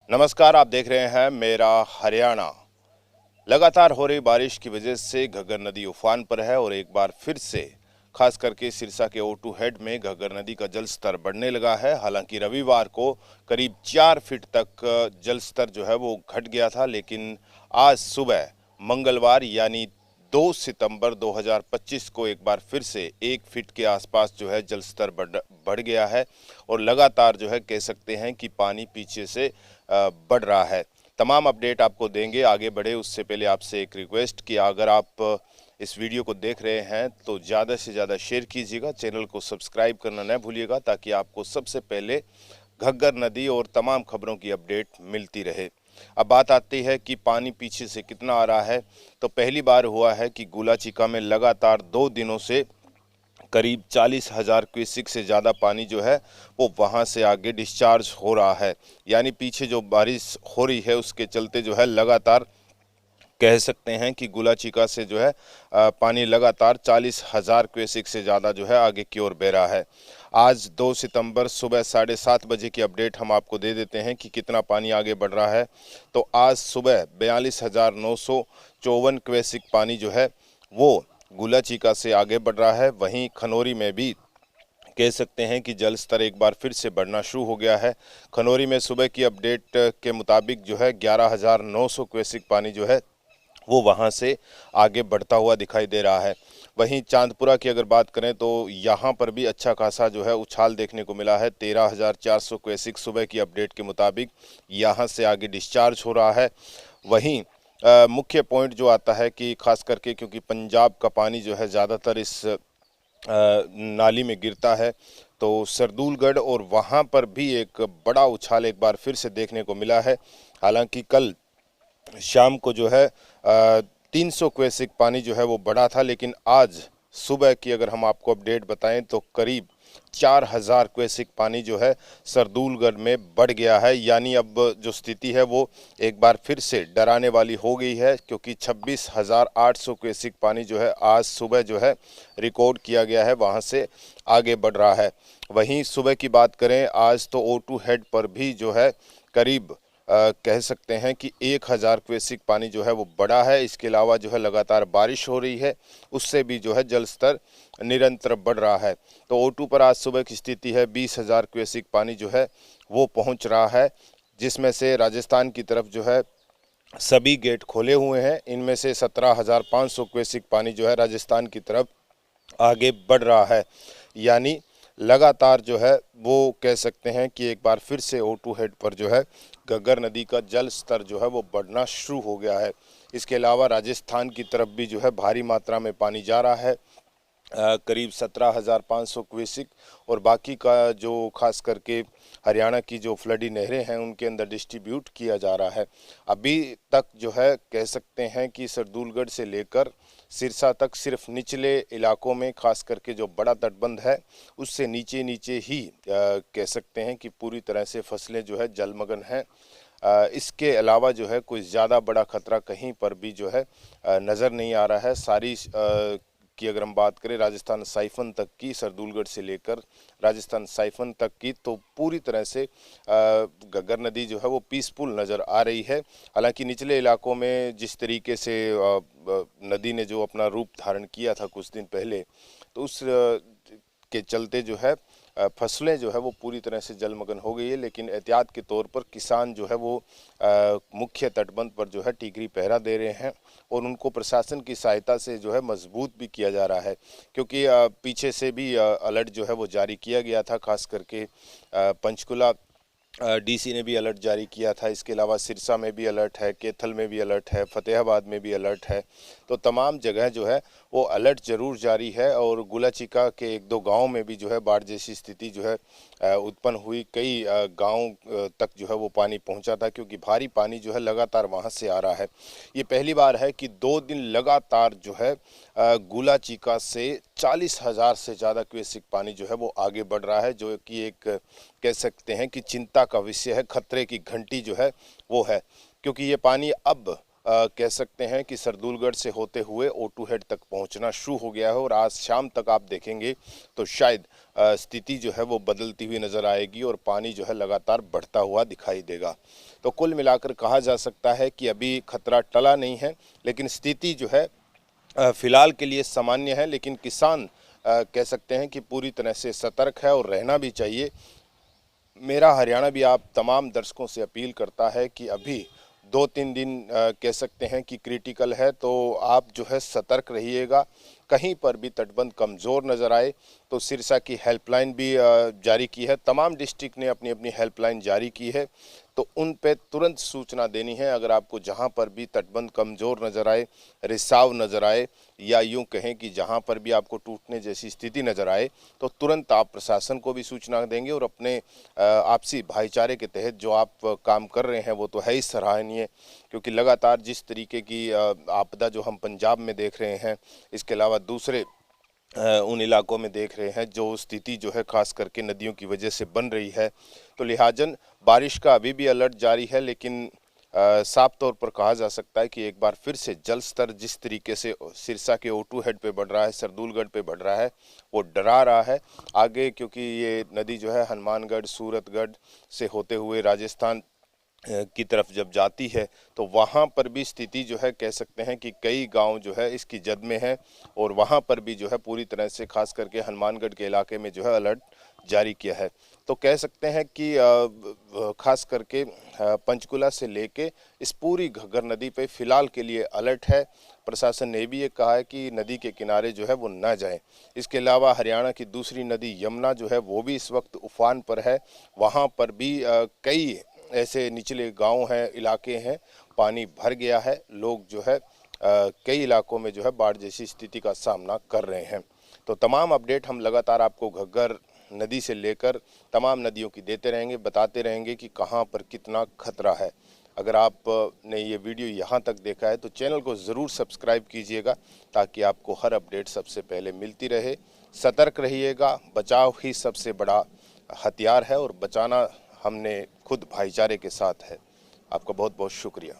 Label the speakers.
Speaker 1: नमस्कार, आप देख रहे हैं मेरा हरियाणा। लगातार हो रही बारिश की वजह से घग्गर नदी उफान पर है और एक बार फिर से खास करके सिरसा के O2 हेड में घग्गर नदी का जल स्तर बढ़ने लगा है। हालांकि रविवार को करीब 4 फीट तक जल स्तर जो है वो घट गया था, लेकिन आज सुबह मंगलवार यानी 2 सितंबर 2025 को एक बार फिर से 1 फीट के आसपास जो है जल स्तर बढ़ गया है और लगातार जो है कह सकते हैं कि पानी पीछे से बढ़ रहा है। तमाम अपडेट आपको देंगे। आगे बढ़े उससे पहले आपसे एक रिक्वेस्ट कि अगर आप इस वीडियो को देख रहे हैं तो ज़्यादा से ज़्यादा शेयर कीजिएगा, चैनल को सब्सक्राइब करना न भूलिएगा ताकि आपको सबसे पहले घग्गर नदी और तमाम खबरों की अपडेट मिलती रहे। अब बात आती है कि पानी पीछे से कितना आ रहा है। तो पहली बार हुआ है कि गुलाचिका में लगातार 2 दिनों से करीब 40,000 क्यूसेक से ज़्यादा पानी जो है वो वहाँ से आगे डिस्चार्ज हो रहा है। यानी पीछे जो बारिश हो रही है उसके चलते जो है लगातार कह सकते हैं कि गुलाचिका से जो है पानी लगातार 40,000 क्यूसेक से ज़्यादा जो है आगे की ओर बह रहा है। आज 2 सितंबर सुबह 7:30 बजे की अपडेट हम आपको दे देते हैं कि कितना पानी आगे बढ़ रहा है। तो आज सुबह 42,954 क्यूसेक पानी जो है वो गुलाचिका से आगे बढ़ रहा है। वहीं खनौरी में भी कह सकते हैं कि जल स्तर एक बार फिर से बढ़ना शुरू हो गया है। खनौरी में सुबह की अपडेट के मुताबिक जो है 11,900 क्यूसेक पानी जो है वो वहाँ से आगे बढ़ता हुआ दिखाई दे रहा है। वहीं चांदपुरा की अगर बात करें तो यहाँ पर भी अच्छा खासा जो है उछाल देखने को मिला है। 13,400 क्यूसेक सुबह की अपडेट के मुताबिक यहाँ से आगे डिस्चार्ज हो रहा है। वहीं मुख्य पॉइंट जो आता है कि खास करके क्योंकि पंजाब का पानी जो है ज़्यादातर इस नाली में गिरता है, तो सरदूलगढ़ और वहाँ पर भी एक बड़ा उछाल एक बार फिर से देखने को मिला है। हालांकि कल शाम को जो है 300 क्यूसेक पानी जो है वो बढ़ा था, लेकिन आज सुबह की अगर हम आपको अपडेट बताएं तो करीब 4,000 क्यूसेक पानी जो है सरदूलगढ़ में बढ़ गया है। यानी अब जो स्थिति है वो एक बार फिर से डराने वाली हो गई है, क्योंकि 26,800 क्यूसेक पानी जो है आज सुबह जो है रिकॉर्ड किया गया है, वहाँ से आगे बढ़ रहा है। वहीं सुबह की बात करें आज तो O2 हेड पर भी जो है करीब कह सकते हैं कि 1,000 क्यूसेक पानी जो है वो बढ़ा है। इसके अलावा जो है लगातार बारिश हो रही है, उससे भी जो है जल स्तर निरंतर बढ़ रहा है। तो O2 पर आज सुबह की स्थिति है 20,000 क्यूसेक पानी जो है वो पहुंच रहा है, जिसमें से राजस्थान की तरफ जो है सभी गेट खोले हुए हैं। इनमें से 17,500 क्यूसेक पानी जो है राजस्थान की तरफ आगे बढ़ रहा है। यानी लगातार जो है वो कह सकते हैं कि एक बार फिर से O2 हेड पर जो है घग्गर नदी का जल स्तर जो है वो बढ़ना शुरू हो गया है। इसके अलावा राजस्थान की तरफ भी जो है भारी मात्रा में पानी जा रहा है, करीब 17,500 क्यूसेक, और बाकी का जो खास करके हरियाणा की जो फ्लडी नहरें हैं उनके अंदर डिस्ट्रीब्यूट किया जा रहा है। अभी तक जो है कह सकते हैं कि सरदूलगढ़ से लेकर सिरसा तक सिर्फ निचले इलाकों में खास करके जो बड़ा तटबंध है उससे नीचे नीचे ही कह सकते हैं कि पूरी तरह से फसलें जो है जलमग्न हैं। इसके अलावा जो है कोई ज़्यादा बड़ा खतरा कहीं पर भी जो है नज़र नहीं आ रहा है। सारी की अगर हम बात करें राजस्थान साइफन तक की, सरदूलगढ़ से लेकर राजस्थान साइफन तक की, तो पूरी तरह से घग्गर नदी जो है वो पीसफुल नज़र आ रही है। हालांकि निचले इलाकों में जिस तरीके से नदी ने जो अपना रूप धारण किया था कुछ दिन पहले, तो उस के चलते जो है फसलें जो है वो पूरी तरह से जलमग्न हो गई है। लेकिन एहतियात के तौर पर किसान जो है वो मुख्य तटबंध पर जो है टीकरी पहरा दे रहे हैं और उनको प्रशासन की सहायता से जो है मजबूत भी किया जा रहा है, क्योंकि पीछे से भी अलर्ट जो है वो जारी किया गया था। खास करके पंचकुला डीसी ने भी अलर्ट जारी किया था। इसके अलावा सिरसा में भी अलर्ट है, कैथल में भी अलर्ट है, फतेहाबाद में भी अलर्ट है। तो तमाम जगह जो है वो अलर्ट ज़रूर जारी है। और गुलाचिका के 1-2 गाँव में भी जो है बाढ़ जैसी स्थिति जो है उत्पन्न हुई। कई गाँव तक जो है वो पानी पहुंचा था, क्योंकि भारी पानी जो है लगातार वहां से आ रहा है। ये पहली बार है कि 2 दिन लगातार जो है गुलाचिका से 40,000 से ज़्यादा क्यूसेक पानी जो है वो आगे बढ़ रहा है, जो कि एक कह सकते हैं कि चिंता का विषय है। खतरे की घंटी जो है वो है, क्योंकि ये पानी अब कह सकते हैं कि सरदूलगढ़ से होते हुए O2 हेड तक पहुंचना शुरू हो गया है और आज शाम तक आप देखेंगे तो शायद स्थिति जो है वो बदलती हुई नज़र आएगी और पानी जो है लगातार बढ़ता हुआ दिखाई देगा। तो कुल मिलाकर कहा जा सकता है कि अभी खतरा टला नहीं है, लेकिन स्थिति जो है फिलहाल के लिए सामान्य है, लेकिन किसान कह सकते हैं कि पूरी तरह से सतर्क है और रहना भी चाहिए। मेरा हरियाणा भी आप तमाम दर्शकों से अपील करता है कि अभी 2-3 दिन कह सकते हैं कि क्रिटिकल है, तो आप जो है सतर्क रहिएगा। कहीं पर भी तटबंध कमज़ोर नज़र आए तो सिरसा की हेल्पलाइन भी जारी की है। तमाम डिस्ट्रिक्ट ने अपनी अपनी हेल्पलाइन जारी की है, तो उन पे तुरंत सूचना देनी है। अगर आपको जहां पर भी तटबंध कमज़ोर नज़र आए, रिसाव नज़र आए, या यूं कहें कि जहां पर भी आपको टूटने जैसी स्थिति नज़र आए, तो तुरंत आप प्रशासन को भी सूचना देंगे और अपने आपसी भाईचारे के तहत जो आप काम कर रहे हैं वो तो है ही सराहनीय, क्योंकि लगातार जिस तरीके की आपदा जो हम पंजाब में देख रहे हैं, इसके अलावा दूसरे उन इलाकों में देख रहे हैं जो स्थिति जो है खास करके नदियों की वजह से बन रही है, तो लिहाजन बारिश का अभी भी अलर्ट जारी है। लेकिन साफ तौर पर कहा जा सकता है कि एक बार फिर से जल स्तर जिस तरीके से सिरसा के O2 हेड पे बढ़ रहा है, सरदूलगढ़ पे बढ़ रहा है, वो डरा रहा है आगे, क्योंकि ये नदी जो है हनुमानगढ़, सूरतगढ़ से होते हुए राजस्थान की तरफ जब जाती है तो वहाँ पर भी स्थिति जो है कह सकते हैं कि कई गांव जो है इसकी जद में है और वहाँ पर भी जो है पूरी तरह से खास करके हनुमानगढ़ के इलाके में जो है अलर्ट जारी किया है। तो कह सकते हैं कि खास करके पंचकुला से लेके इस पूरी घग्गर नदी पे फिलहाल के लिए अलर्ट है। प्रशासन ने भी ये कहा है कि नदी के किनारे जो है वो न जाएं। इसके अलावा हरियाणा की दूसरी नदी यमुना जो है वो भी इस वक्त उफान पर है, वहाँ पर भी कई ऐसे निचले गांव हैं, इलाके हैं, पानी भर गया है। लोग जो है कई इलाकों में जो है बाढ़ जैसी स्थिति का सामना कर रहे हैं। तो तमाम अपडेट हम लगातार आपको घग्गर नदी से लेकर तमाम नदियों की देते रहेंगे, बताते रहेंगे कि कहां पर कितना खतरा है। अगर आपने ये वीडियो यहाँ तक देखा है तो चैनल को ज़रूर सब्सक्राइब कीजिएगा ताकि आपको हर अपडेट सबसे पहले मिलती रहे। सतर्क रहिएगा, बचाव ही सबसे बड़ा हथियार है और बचाना हमने खुद भाईचारे के साथ है। आपका बहुत बहुत शुक्रिया।